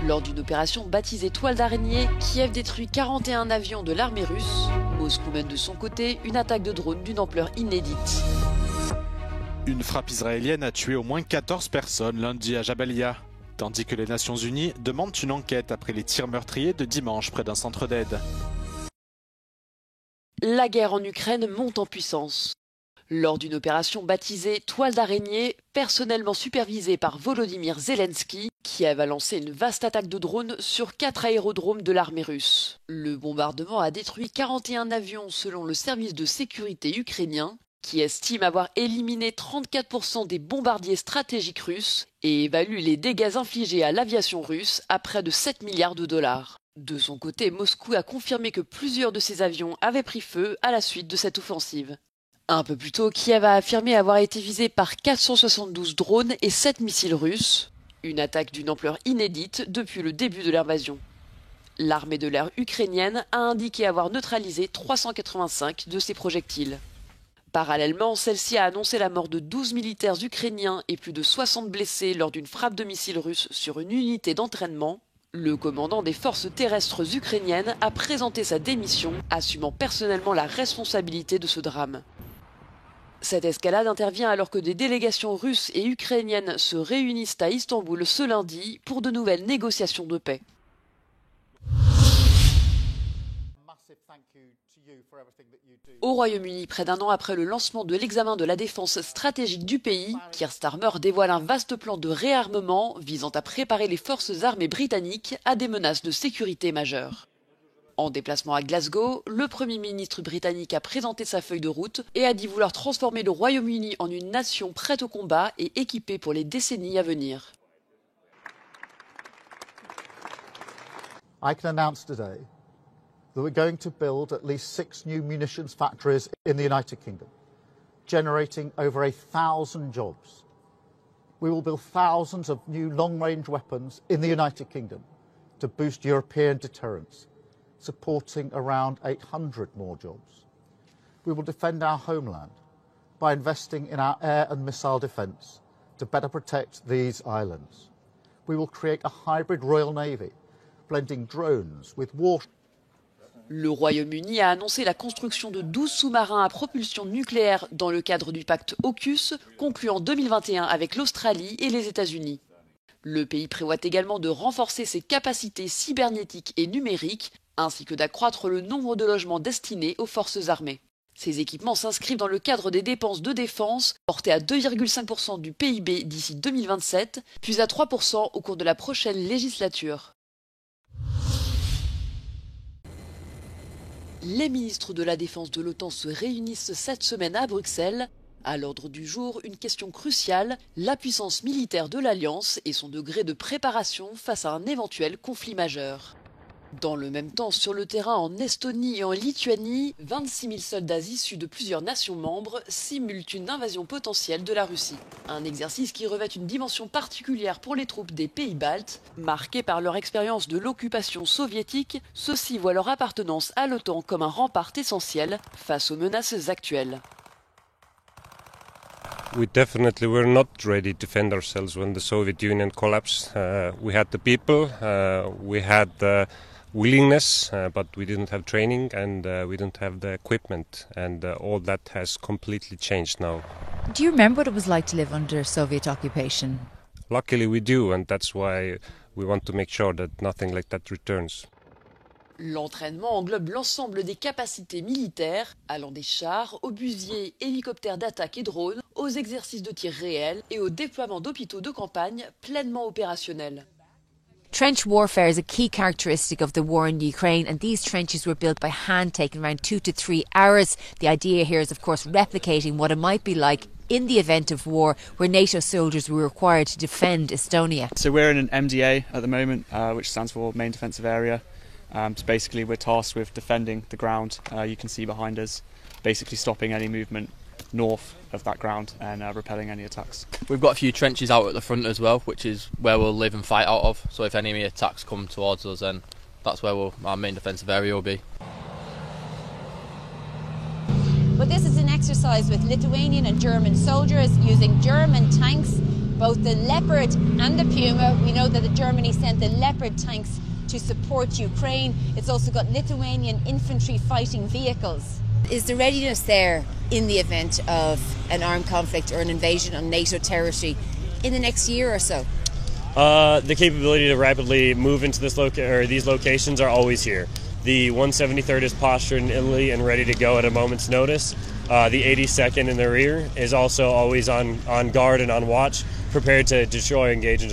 Lors d'une opération baptisée Toile d'araignée, Kiev détruit 41 avions de l'armée russe. Moscou mène de son côté une attaque de drone d'une ampleur inédite. Une frappe israélienne a tué au moins 14 personnes lundi à Jabalia, tandis que les Nations Unies demandent une enquête après les tirs meurtriers de dimanche près d'un centre d'aide. La guerre en Ukraine monte en puissance. Lors d'une opération baptisée Toile d'araignée, personnellement supervisée par Volodymyr Zelensky, Kiev a lancé une vaste attaque de drones sur 4 aérodromes de l'armée russe. Le bombardement a détruit 41 avions selon le service de sécurité ukrainien, qui estime avoir éliminé 34% des bombardiers stratégiques russes et évalue les dégâts infligés à l'aviation russe à près de 7 milliards de dollars. De son côté, Moscou a confirmé que plusieurs de ses avions avaient pris feu à la suite de cette offensive. Un peu plus tôt, Kiev a affirmé avoir été visé par 472 drones et 7 missiles russes, une attaque d'une ampleur inédite depuis le début de l'invasion. L'armée de l'air ukrainienne a indiqué avoir neutralisé 385 de ces projectiles. Parallèlement, celle-ci a annoncé la mort de 12 militaires ukrainiens et plus de 60 blessés lors d'une frappe de missiles russes sur une unité d'entraînement. Le commandant des forces terrestres ukrainiennes a présenté sa démission, assumant personnellement la responsabilité de ce drame. Cette escalade intervient alors que des délégations russes et ukrainiennes se réunissent à Istanbul ce lundi pour de nouvelles négociations de paix. Au Royaume-Uni, près d'un an après le lancement de l'examen de la défense stratégique du pays, Keir Starmer dévoile un vaste plan de réarmement visant à préparer les forces armées britanniques à des menaces de sécurité majeures. En déplacement à Glasgow, le Premier ministre britannique a présenté sa feuille de route et a dit vouloir transformer le Royaume-Uni en une nation prête au combat et équipée pour les décennies à venir. I can announce today that we're going to build at least 6 new munitions factories in the United Kingdom, generating over 1,000 jobs. We will build thousands of new long-range weapons in the United Kingdom to boost European deterrence, supporting around 800 more jobs. We will defend our homeland by investing in our air and missile defence to better protect these islands. We will create a hybrid Royal Navy, blending drones with warships. Le Royaume-Uni a annoncé la construction de 12 sous-marins à propulsion nucléaire dans le cadre du pacte AUKUS, conclu en 2021 avec l'Australie et les États-Unis. Le pays prévoit également de renforcer ses capacités cybernétiques et numériques, ainsi que d'accroître le nombre de logements destinés aux forces armées. Ces équipements s'inscrivent dans le cadre des dépenses de défense, portées à 2,5% du PIB d'ici 2027, puis à 3% au cours de la prochaine législature. Les ministres de la Défense de l'OTAN se réunissent cette semaine à Bruxelles. À l'ordre du jour, une question cruciale, la puissance militaire de l'Alliance et son degré de préparation face à un éventuel conflit majeur. Dans le même temps, sur le terrain en Estonie et en Lituanie, 26 000 soldats issus de plusieurs nations membres simulent une invasion potentielle de la Russie. Un exercice qui revêt une dimension particulière pour les troupes des pays baltes. Marqués par leur expérience de l'occupation soviétique, ceux-ci voient leur appartenance à l'OTAN comme un rempart essentiel face aux menaces actuelles. We definitely were not ready to defend ourselves when the Soviet Union collapsed. We had the people, we had the willingness, but we didn't have training and we didn't have the equipment, and all that has completely changed now. Do you remember what it was like to live under Soviet occupation? Luckily we do, and that's why we want to make sure that nothing like that returns. L'entraînement englobe l'ensemble des capacités militaires, allant des chars, obusiers, hélicoptères d'attaque et drones, aux exercices de tir réels et au déploiement d'hôpitaux de campagne pleinement opérationnels. Trench warfare is a key characteristic of the war in Ukraine, and these trenches were built by hand, taking around 2 to 3 hours. The idea here is, of course, replicating what it might be like in the event of war, where NATO soldiers were required to defend Estonia. So we're in an MDA at the moment, which stands for Main Defensive Area. So basically we're tasked with defending the ground you can see behind us, basically stopping any movement north of that ground and repelling any attacks. We've got a few trenches out at the front as well, which is where we'll live and fight out of, so if enemy attacks come towards us, then that's where our main defensive area will be. But this is an exercise with Lithuanian and German soldiers using German tanks both the Leopard and the Puma. We know that Germany sent the Leopard tanks to support Ukraine. It's also got Lithuanian infantry fighting vehicles. Is the readiness there in the event of an armed conflict or an invasion on NATO territory in the next year or so? The capability to rapidly move into these locations are always here. The 173rd is postured in Italy and ready to go at a moment's notice. The 82nd in the rear is also always on guard and on watch, prepared to deploy, engage, and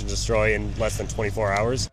destroy in less than 24 hours.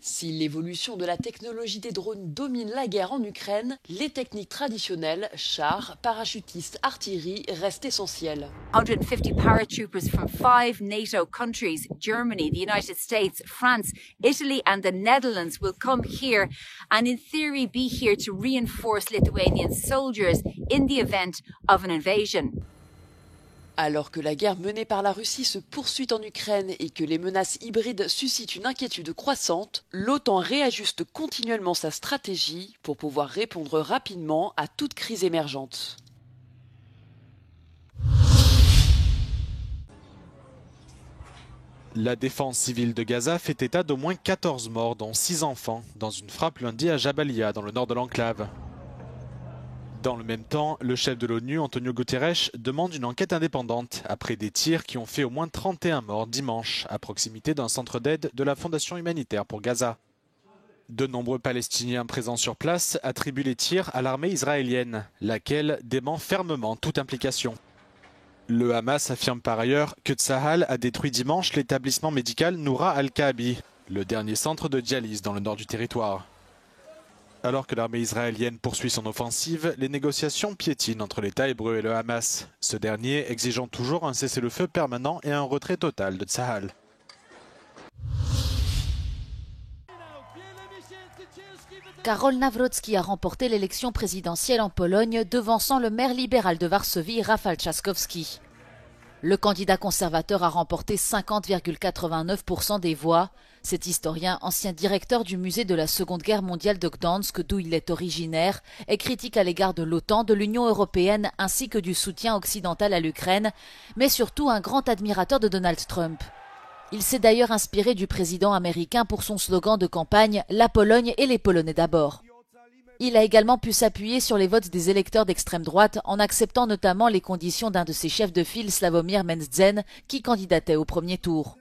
Si l'évolution de la technologie des drones domine la guerre en Ukraine, les techniques traditionnelles, chars, parachutistes, artillerie, restent essentielles. 150 paratroopers from 5 NATO countries, Germany, the United States, France, Italy and the Netherlands will come here and in theory be here to reinforce Lithuanian soldiers in the event of an invasion. Alors que la guerre menée par la Russie se poursuit en Ukraine et que les menaces hybrides suscitent une inquiétude croissante, l'OTAN réajuste continuellement sa stratégie pour pouvoir répondre rapidement à toute crise émergente. La défense civile de Gaza fait état d'au moins 14 morts, dont 6 enfants, dans une frappe lundi à Jabalia, dans le nord de l'enclave. Dans le même temps, le chef de l'ONU, Antonio Guterres, demande une enquête indépendante après des tirs qui ont fait au moins 31 morts dimanche à proximité d'un centre d'aide de la Fondation humanitaire pour Gaza. De nombreux Palestiniens présents sur place attribuent les tirs à l'armée israélienne, laquelle dément fermement toute implication. Le Hamas affirme par ailleurs que Tsahal a détruit dimanche l'établissement médical Noura al-Kaabi, le dernier centre de dialyse dans le nord du territoire. Alors que l'armée israélienne poursuit son offensive, les négociations piétinent entre l'État hébreu et le Hamas, ce dernier exigeant toujours un cessez-le-feu permanent et un retrait total de Tsahal. Karol Nawrocki a remporté l'élection présidentielle en Pologne, devançant le maire libéral de Varsovie, Rafał Trzaskowski. Le candidat conservateur a remporté 50,89% des voix. Cet historien, ancien directeur du musée de la Seconde Guerre mondiale de Gdansk, d'où il est originaire, est critique à l'égard de l'OTAN, de l'Union européenne ainsi que du soutien occidental à l'Ukraine, mais surtout un grand admirateur de Donald Trump. Il s'est d'ailleurs inspiré du président américain pour son slogan de campagne « La Pologne et les Polonais d'abord ». Il a également pu s'appuyer sur les votes des électeurs d'extrême droite en acceptant notamment les conditions d'un de ses chefs de file, Sławomir Menzdzen, qui candidatait au premier tour.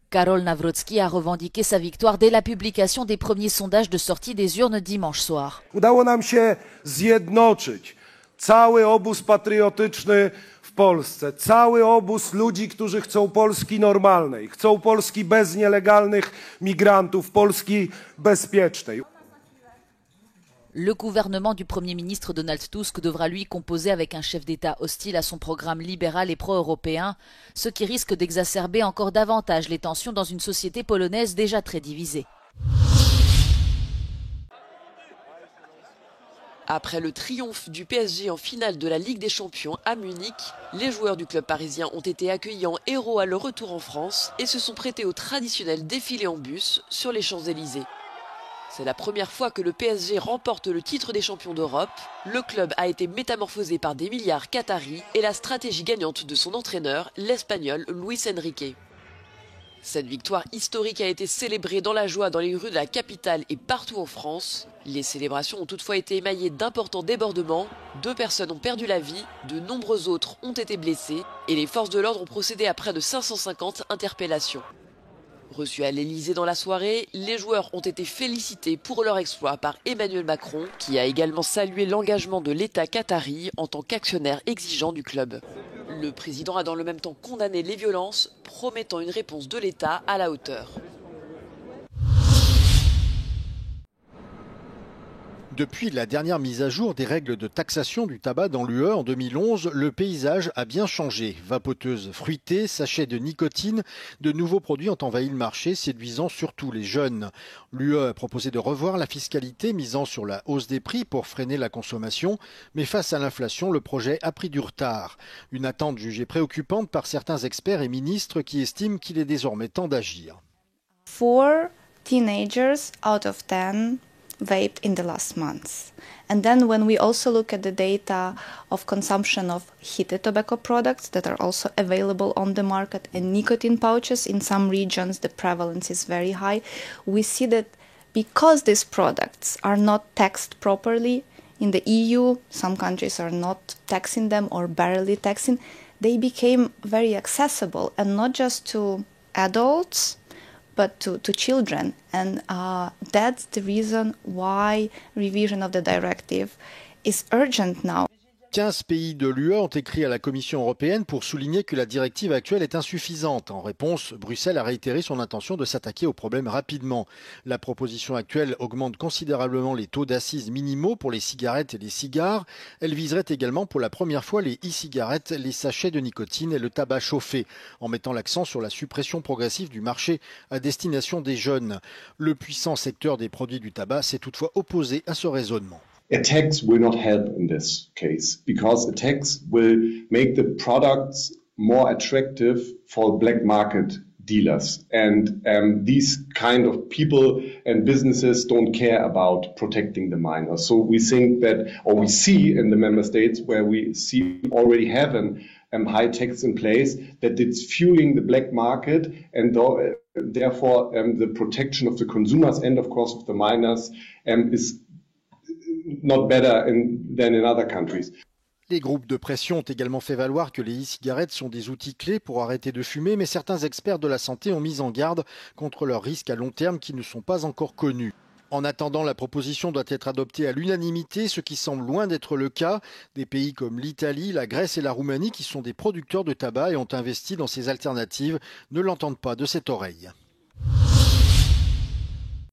Karol Nawrocki a revendiqué sa victoire dès la publication des premiers sondages de sortie des urnes dimanche soir. Udało nam się zjednoczyć cały obóz patriotyczny w Polsce, cały obóz ludzi, którzy chcą Polski normalnej, chcą Polski bez nielegalnych migrantów, Polski bezpiecznej. Le gouvernement du Premier ministre Donald Tusk devra lui composer avec un chef d'État hostile à son programme libéral et pro-européen, ce qui risque d'exacerber encore davantage les tensions dans une société polonaise déjà très divisée. Après le triomphe du PSG en finale de la Ligue des Champions à Munich, les joueurs du club parisien ont été accueillis en héros à leur retour en France et se sont prêtés au traditionnel défilé en bus sur les Champs-Élysées. C'est la première fois que le PSG remporte le titre des champions d'Europe. Le club a été métamorphosé par des milliards qataris et la stratégie gagnante de son entraîneur, l'Espagnol Luis Enrique. Cette victoire historique a été célébrée dans la joie dans les rues de la capitale et partout en France. Les célébrations ont toutefois été émaillées d'importants débordements. 2 personnes ont perdu la vie, de nombreux autres ont été blessés et les forces de l'ordre ont procédé à près de 550 interpellations. Reçus à l'Elysée dans la soirée, les joueurs ont été félicités pour leur exploit par Emmanuel Macron, qui a également salué l'engagement de l'État qatari en tant qu'actionnaire exigeant du club. Le président a dans le même temps condamné les violences, promettant une réponse de l'État à la hauteur. Depuis la dernière mise à jour des règles de taxation du tabac dans l'UE en 2011, le paysage a bien changé. Vapoteuses fruitées, sachets de nicotine, de nouveaux produits ont envahi le marché, séduisant surtout les jeunes. L'UE a proposé de revoir la fiscalité misant sur la hausse des prix pour freiner la consommation, mais face à l'inflation, le projet a pris du retard. Une attente jugée préoccupante par certains experts et ministres qui estiment qu'il est désormais temps d'agir. 4 teenagers out of 10 vaped in the last months. And then when we also look at the data of consumption of heated tobacco products that are also available on the market and nicotine pouches, in some regions the prevalence is very high, we see that because these products are not taxed properly in the EU, some countries are not taxing them or barely taxing, they became very accessible, and not just to adults, but to children. And that's the reason why revision of the directive is urgent now. 15 pays de l'UE ont écrit à la Commission européenne pour souligner que la directive actuelle est insuffisante. En réponse, Bruxelles a réitéré son intention de s'attaquer au problème rapidement. La proposition actuelle augmente considérablement les taux d'assises minimaux pour les cigarettes et les cigares. Elle viserait également pour la première fois les e-cigarettes, les sachets de nicotine et le tabac chauffé, en mettant l'accent sur la suppression progressive du marché à destination des jeunes. Le puissant secteur des produits du tabac s'est toutefois opposé à ce raisonnement. A tax will not help in this case because a tax will make the products more attractive for black market dealers. And these kind of people and businesses don't care about protecting the minors. So we think that, or we see in the member states where we see already have an high tax in place, that it's fueling the black market and therefore the protection of the consumers and of course of the minors is not better than in other countries. Les groupes de pression ont également fait valoir que les e-cigarettes sont des outils clés pour arrêter de fumer, mais certains experts de la santé ont mis en garde contre leurs risques à long terme qui ne sont pas encore connus. En attendant, la proposition doit être adoptée à l'unanimité, ce qui semble loin d'être le cas. Des pays comme l'Italie, la Grèce et la Roumanie, qui sont des producteurs de tabac et ont investi dans ces alternatives, ne l'entendent pas de cette oreille.